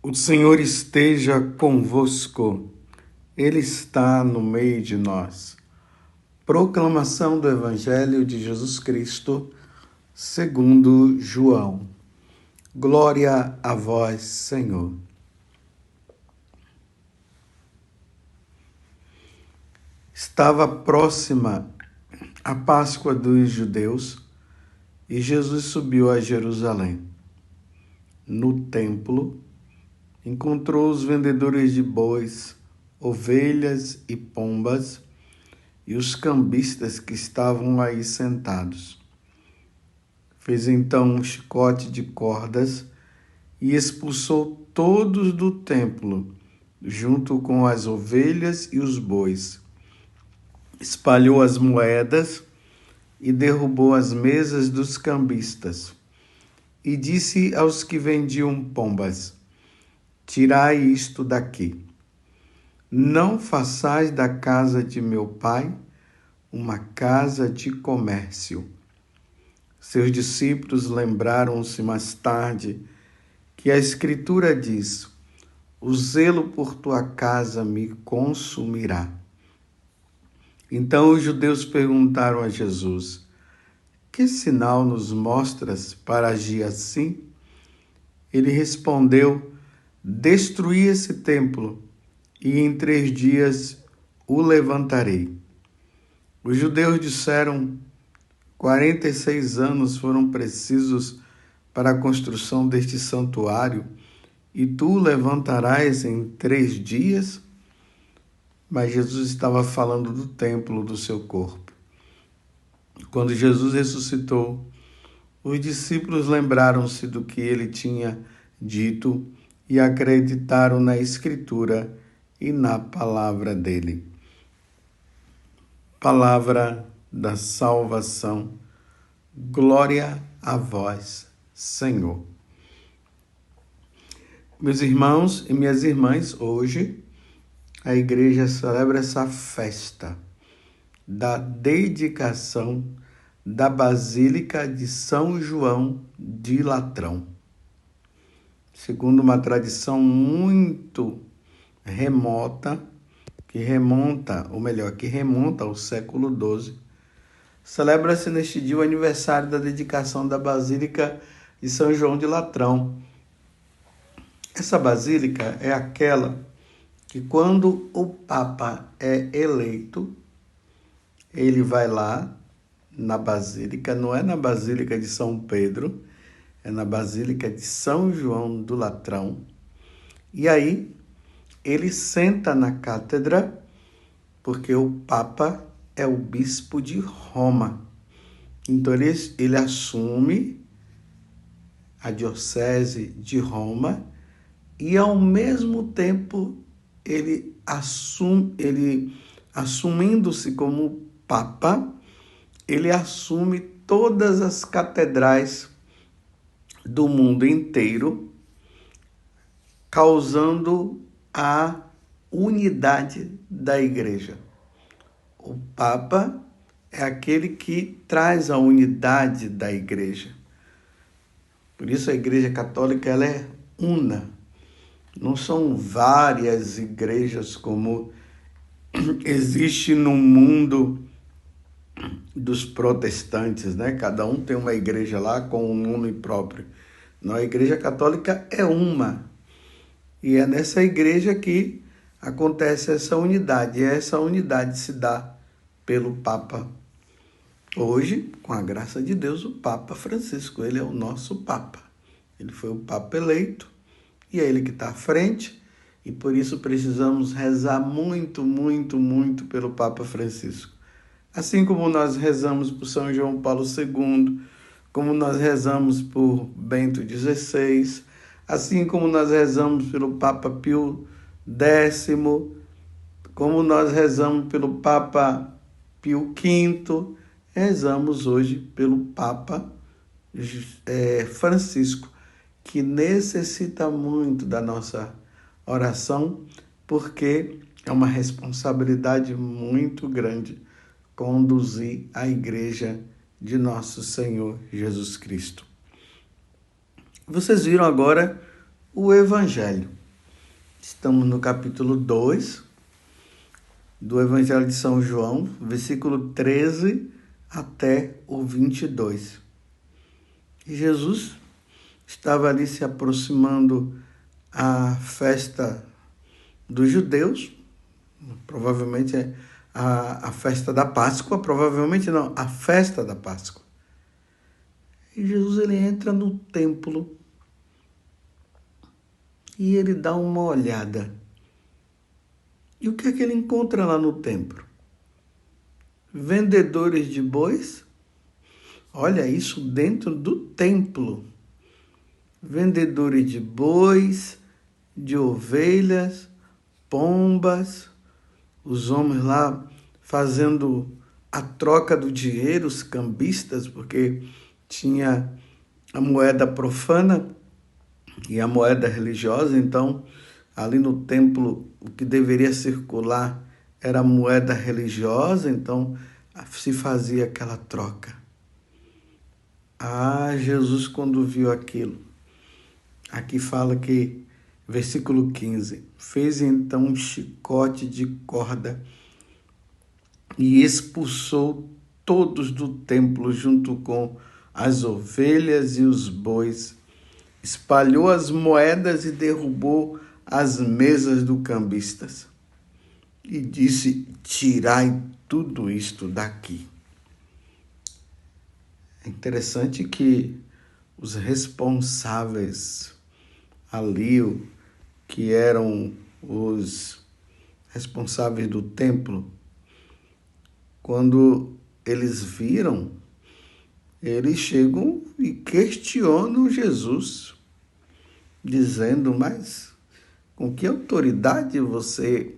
O Senhor esteja convosco, Ele está no meio de nós. Proclamação do Evangelho de Jesus Cristo, segundo João. Glória a vós, Senhor. Estava próxima a Páscoa dos judeus e Jesus subiu a Jerusalém. No templo, encontrou os vendedores de bois, ovelhas e pombas e os cambistas que estavam aí sentados. Fez então um chicote de cordas e expulsou todos do templo, junto com as ovelhas e os bois. Espalhou as moedas e derrubou as mesas dos cambistas. E disse aos que vendiam pombas: Tirai isto daqui. Não façais da casa de meu pai uma casa de comércio. Seus discípulos lembraram-se mais tarde que a Escritura diz: O zelo por tua casa me consumirá. Então os judeus perguntaram a Jesus: Que sinal nos mostras para agir assim? Ele respondeu: Destruí esse templo e em 3 dias o levantarei. Os judeus disseram: 46 anos foram precisos para a construção deste santuário e tu o levantarás em 3 dias? Mas Jesus estava falando do templo do seu corpo. Quando Jesus ressuscitou, os discípulos lembraram-se do que ele tinha dito e acreditaram na Escritura e na palavra dele. Palavra da salvação. Glória a vós, Senhor. Meus irmãos e minhas irmãs, hoje a igreja celebra essa festa da dedicação da Basílica de São João de Latrão. Segundo uma tradição muito remota, que remonta ao século XII, celebra-se neste dia o aniversário da dedicação da Basílica de São João de Latrão. Essa basílica é aquela que, quando o Papa é eleito, ele vai lá na Basílica, não é na Basílica de São Pedro, é na Basílica de São João do Latrão, e aí ele senta na cátedra, porque o Papa é o bispo de Roma. Então ele assume a diocese de Roma e, ao mesmo tempo, ele assumindo-se como Papa, ele assume todas as catedrais do mundo inteiro, causando a unidade da igreja. O Papa é aquele que traz a unidade da igreja. Por isso a Igreja Católica ela é una. Não são várias igrejas como existe no mundo dos protestantes, né? Cada um tem uma igreja lá com um nome próprio. Não, a Igreja Católica é uma. E é nessa igreja que acontece essa unidade. E essa unidade se dá pelo Papa. Hoje, com a graça de Deus, o Papa Francisco, ele é o nosso Papa. Ele foi o Papa eleito e é ele que está à frente. E por isso precisamos rezar muito, muito, muito pelo Papa Francisco. Assim como nós rezamos por São João Paulo II, como nós rezamos por Bento XVI, assim como nós rezamos pelo Papa Pio X, como nós rezamos pelo Papa Pio V, rezamos hoje pelo Papa Francisco, que necessita muito da nossa oração, porque é uma responsabilidade muito grande conduzir a igreja de nosso Senhor Jesus Cristo. Vocês viram agora o Evangelho. Estamos no capítulo 2 do Evangelho de São João, versículo 13 até o 22. E Jesus estava ali se aproximando à festa dos judeus, provavelmente é a festa da Páscoa, provavelmente não, a festa da Páscoa. E Jesus ele entra no templo e ele dá uma olhada. E o que é que ele encontra lá no templo? Vendedores de bois. Olha isso dentro do templo. Vendedores de bois, de ovelhas, pombas, os homens lá fazendo a troca do dinheiro, os cambistas, porque tinha a moeda profana e a moeda religiosa, então ali no templo o que deveria circular era a moeda religiosa, então se fazia aquela troca. Ah, Jesus quando viu aquilo, aqui fala que, versículo 15, fez então um chicote de corda e expulsou todos do templo junto com as ovelhas e os bois, espalhou as moedas e derrubou as mesas dos cambistas. E disse, tirai tudo isto daqui. É interessante que os responsáveis ali, que eram os responsáveis do templo, quando eles viram, eles chegam e questionam Jesus, dizendo, mas com que autoridade você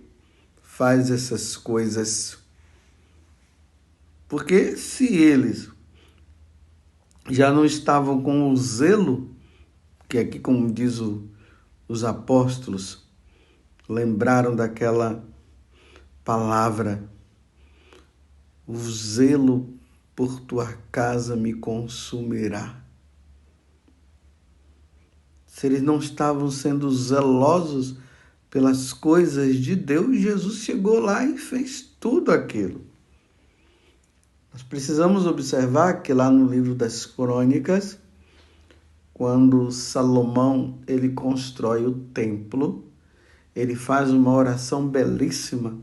faz essas coisas? Porque se eles já não estavam com o zelo, que aqui, como diz os apóstolos, lembraram daquela palavra, o zelo por tua casa me consumirá. Se eles não estavam sendo zelosos pelas coisas de Deus, Jesus chegou lá e fez tudo aquilo. Nós precisamos observar que lá no livro das Crônicas, quando Salomão ele constrói o templo, ele faz uma oração belíssima.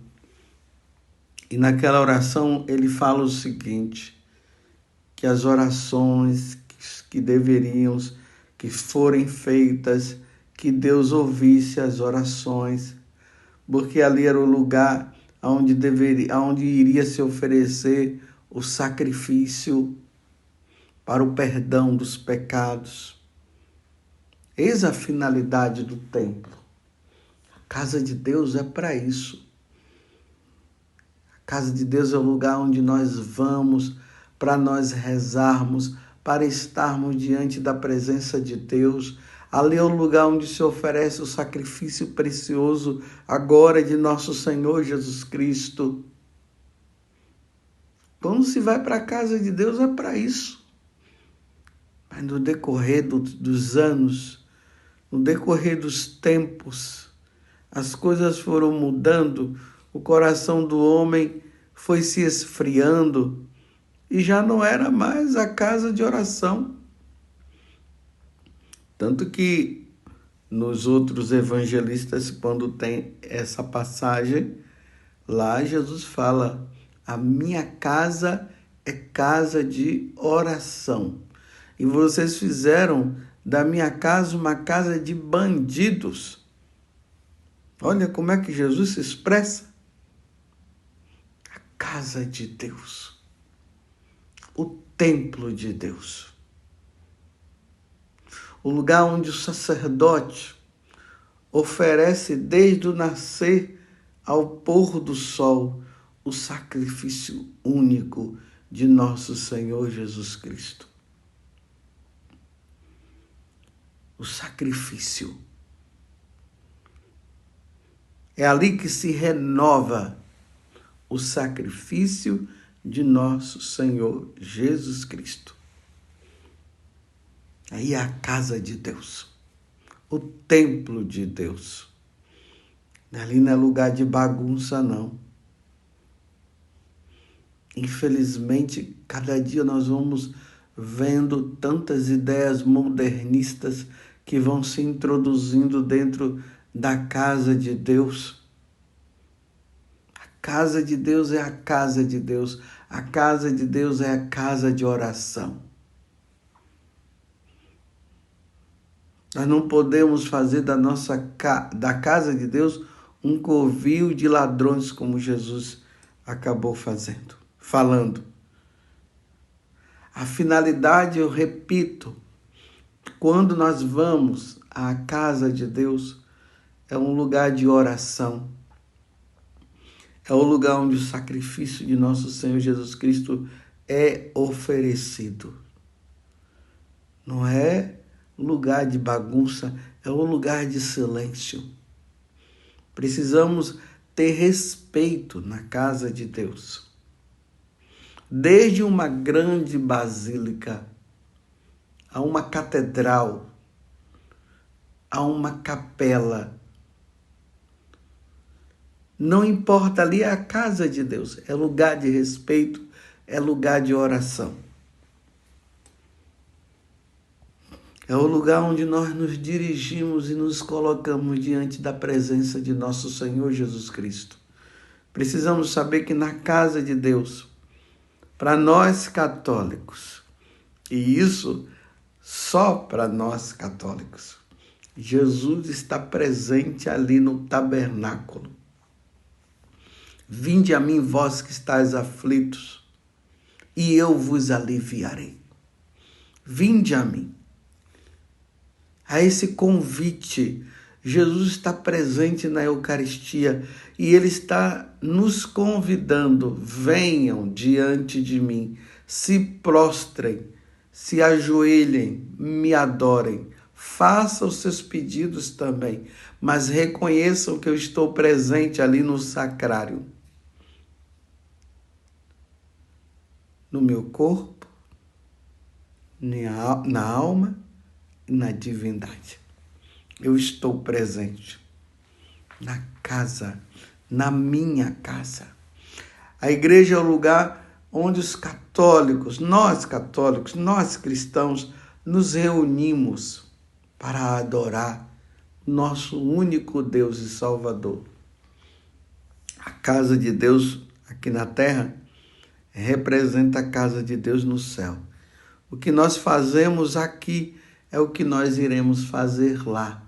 E naquela oração ele fala o seguinte, que as orações que forem feitas, que Deus ouvisse as orações, porque ali era o lugar onde iria se oferecer o sacrifício para o perdão dos pecados. Eis a finalidade do templo. A casa de Deus é para isso. A casa de Deus é o lugar onde nós vamos para nós rezarmos, para estarmos diante da presença de Deus. Ali é o lugar onde se oferece o sacrifício precioso agora de nosso Senhor Jesus Cristo. Quando se vai para a casa de Deus é para isso. Mas no decorrer dos anos, no decorrer dos tempos, as coisas foram mudando, o coração do homem foi se esfriando e já não era mais a casa de oração. Tanto que nos outros evangelistas, quando tem essa passagem, lá Jesus fala, a minha casa é casa de oração. E vocês fizeram da minha casa uma casa de bandidos. Olha como é que Jesus se expressa. A casa de Deus. O templo de Deus. O lugar onde o sacerdote oferece desde o nascer ao pôr do sol o sacrifício único de nosso Senhor Jesus Cristo. O sacrifício. É ali que se renova o sacrifício de nosso Senhor Jesus Cristo. Aí é a casa de Deus, o templo de Deus. Ali não é lugar de bagunça, não. Infelizmente, cada dia nós vamos vendo tantas ideias modernistas que vão se introduzindo dentro da casa de Deus. A casa de Deus é a casa de Deus. A casa de Deus é a casa de oração. Nós não podemos fazer da casa de Deus um covil de ladrões, como Jesus acabou falando. A finalidade, eu repito, quando nós vamos à casa de Deus, é um lugar de oração. É o lugar onde o sacrifício de nosso Senhor Jesus Cristo é oferecido. Não é lugar de bagunça, é um lugar de silêncio. Precisamos ter respeito na casa de Deus. Desde uma grande basílica, a uma catedral, a uma capela. Não importa, ali é a casa de Deus, é lugar de respeito, é lugar de oração. É o lugar onde nós nos dirigimos e nos colocamos diante da presença de nosso Senhor Jesus Cristo. Precisamos saber que na casa de Deus, para nós católicos, e isso só para nós católicos, Jesus está presente ali no tabernáculo. Vinde a mim, vós que estáis aflitos, e eu vos aliviarei. Vinde a mim. A esse convite, Jesus está presente na Eucaristia e Ele está nos convidando, venham diante de mim, se prostrem, se ajoelhem, me adorem, façam os seus pedidos também, mas reconheçam que eu estou presente ali no sacrário, no meu corpo, na alma, na divindade. Eu estou presente na casa, na minha casa. A igreja é o lugar onde os católicos, nós cristãos, nos reunimos para adorar o nosso único Deus e Salvador. A casa de Deus aqui na terra representa a casa de Deus no céu. O que nós fazemos aqui é o que nós iremos fazer lá,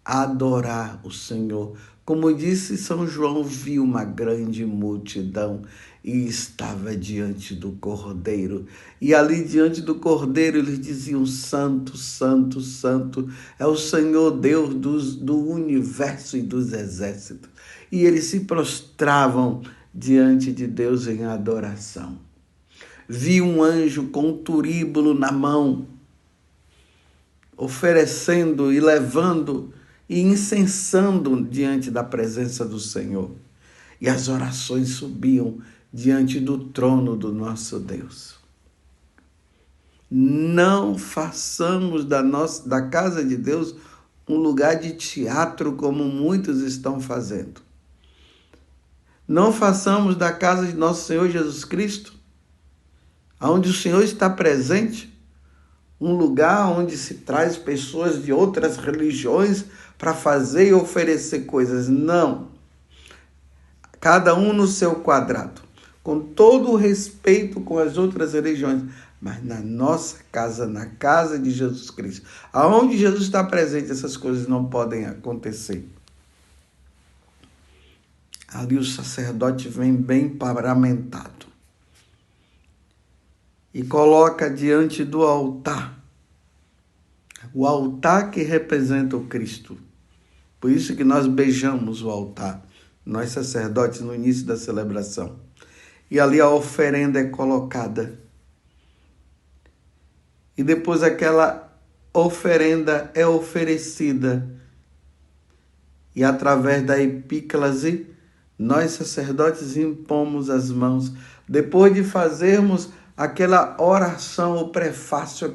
adorar o Senhor. Como disse São João, viu uma grande multidão e estava diante do Cordeiro. E ali diante do Cordeiro eles diziam, Santo, Santo, Santo, é o Senhor Deus do universo e dos exércitos. E eles se prostravam diante de Deus em adoração. Vi um anjo com um turíbulo na mão, oferecendo e levando e incensando diante da presença do Senhor. E as orações subiam diante do trono do nosso Deus. Não façamos da casa de Deus um lugar de teatro como muitos estão fazendo. Não façamos da casa de nosso Senhor Jesus Cristo, onde o Senhor está presente, um lugar onde se traz pessoas de outras religiões para fazer e oferecer coisas. Não. Cada um no seu quadrado, com todo o respeito com as outras religiões, mas na nossa casa, na casa de Jesus Cristo, aonde Jesus está presente, essas coisas não podem acontecer. Ali o sacerdote vem bem paramentado e coloca diante do altar, o altar que representa o Cristo. Por isso que nós beijamos o altar, nós sacerdotes, no início da celebração. E ali a oferenda é colocada. E depois aquela oferenda é oferecida. E através da epíclase, nós sacerdotes impomos as mãos. Depois de fazermos aquela oração, o prefácio,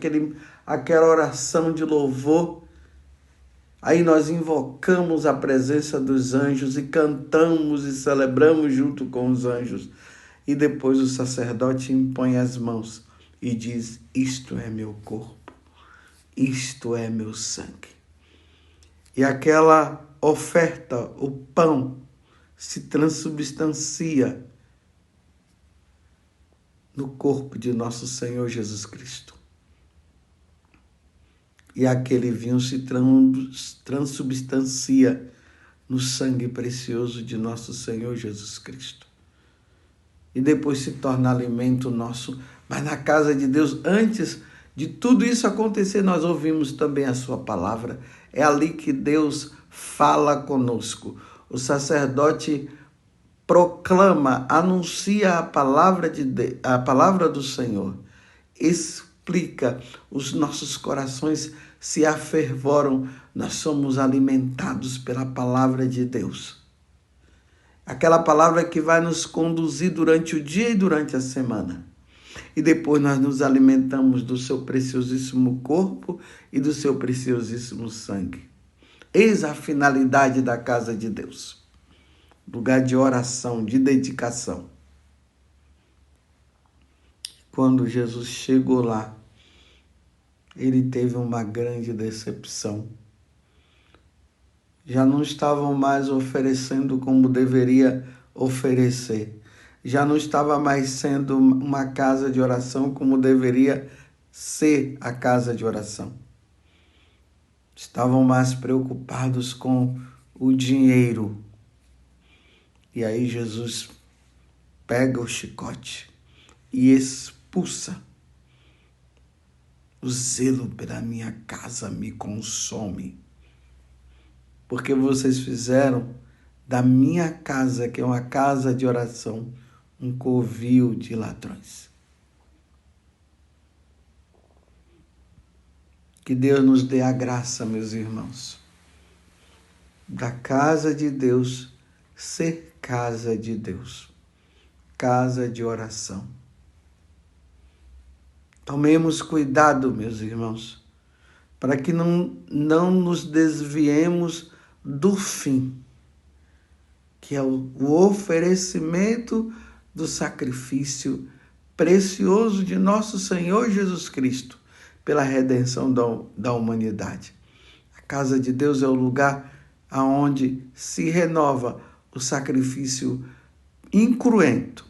aquela oração de louvor, Aí nós invocamos a presença dos anjos e cantamos e celebramos junto com os anjos. E depois o sacerdote impõe as mãos e diz: isto é meu corpo, isto é meu sangue. E aquela oferta, o pão, se transubstancia no corpo de nosso Senhor Jesus Cristo. E aquele vinho se transubstancia no sangue precioso de nosso Senhor Jesus Cristo. E depois se torna alimento nosso. Mas na casa de Deus, antes de tudo isso acontecer, nós ouvimos também a sua palavra. É ali que Deus fala conosco. O sacerdote proclama, anuncia a palavra do Senhor. Explica, os nossos corações se afervoram, nós somos alimentados pela palavra de Deus. Aquela palavra que vai nos conduzir durante o dia e durante a semana. E depois nós nos alimentamos do seu preciosíssimo corpo e do seu preciosíssimo sangue. Eis a finalidade da casa de Deus. Lugar de oração, de dedicação. Quando Jesus chegou lá, ele teve uma grande decepção. Já não estavam mais oferecendo como deveria oferecer. Já não estava mais sendo uma casa de oração como deveria ser a casa de oração. Estavam mais preocupados com o dinheiro. E aí Jesus pega o chicote e expulsa. O zelo pela minha casa me consome. Porque vocês fizeram da minha casa, que é uma casa de oração, um covil de ladrões. Que Deus nos dê a graça, meus irmãos, da casa de Deus ser casa de Deus, casa de oração. Tomemos cuidado, meus irmãos, para que não nos desviemos do fim, que é o oferecimento do sacrifício precioso de nosso Senhor Jesus Cristo pela redenção da humanidade. A casa de Deus é o lugar aonde se renova o sacrifício incruento,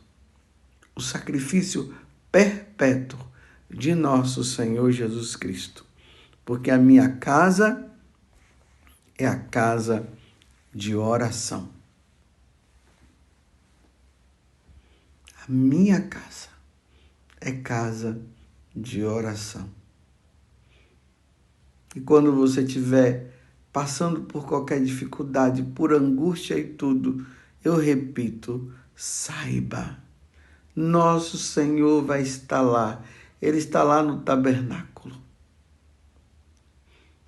o sacrifício perpétuo de nosso Senhor Jesus Cristo. Porque a minha casa é a casa de oração. A minha casa é casa de oração. E quando você estiver passando por qualquer dificuldade, por angústia e tudo, eu repito, saiba, nosso Senhor vai estar lá. Ele está lá no tabernáculo.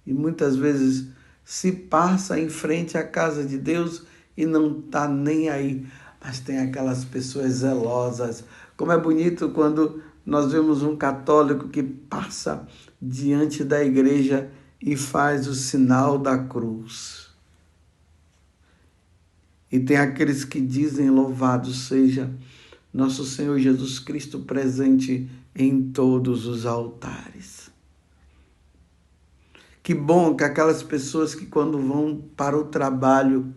E muitas vezes se passa em frente à casa de Deus e não está nem aí. Mas tem aquelas pessoas zelosas. Como é bonito quando nós vemos um católico que passa diante da igreja e faz o sinal da cruz. E tem aqueles que dizem, louvado seja nosso Senhor Jesus Cristo presente em todos os altares. Que bom que aquelas pessoas que quando vão para o trabalho,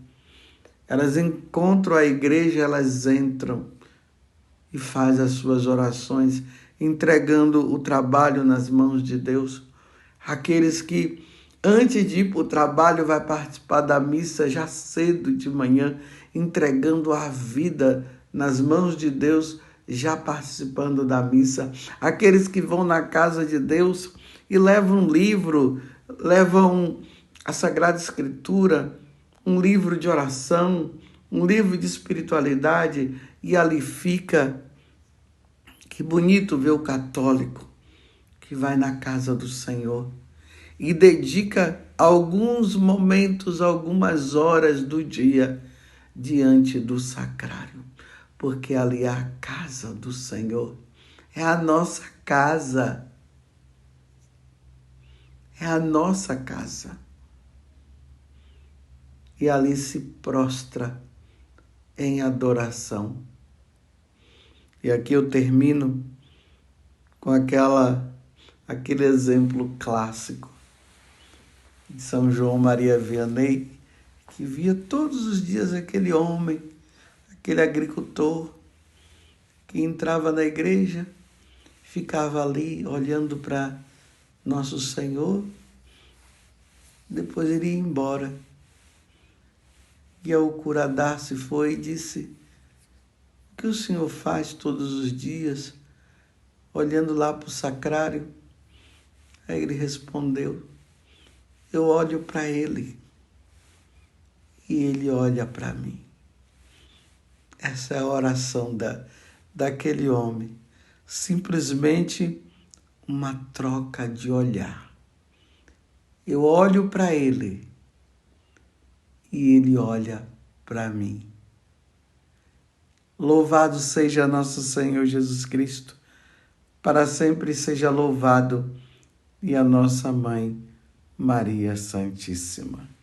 elas encontram a igreja, elas entram e fazem as suas orações, entregando o trabalho nas mãos de Deus. Aqueles que antes de ir para o trabalho vai participar da missa já cedo de manhã, entregando a vida nas mãos de Deus, já participando da missa. Aqueles que vão na casa de Deus e levam um livro, levam a Sagrada Escritura, um livro de oração, um livro de espiritualidade, e ali fica. Que bonito ver o católico que vai na casa do Senhor e dedica alguns momentos, algumas horas do dia diante do sacrário, porque ali é a casa do Senhor, é a nossa casa. É a nossa casa. e ali se prostra em adoração. E aqui eu termino com aquele exemplo clássico de São João Maria Vianney, que via todos os dias aquele homem, aquele agricultor, que entrava na igreja, ficava ali olhando para Nosso Senhor, depois ele ia embora. E ao curadar se foi e disse: o que o Senhor faz todos os dias, olhando lá para o sacrário? Aí ele respondeu: eu olho para ele e ele olha para mim. Essa é a oração daquele homem. Simplesmente uma troca de olhar. Eu olho para ele e ele olha para mim. Louvado seja nosso Senhor Jesus Cristo, para sempre seja louvado, e a nossa Mãe, Maria Santíssima.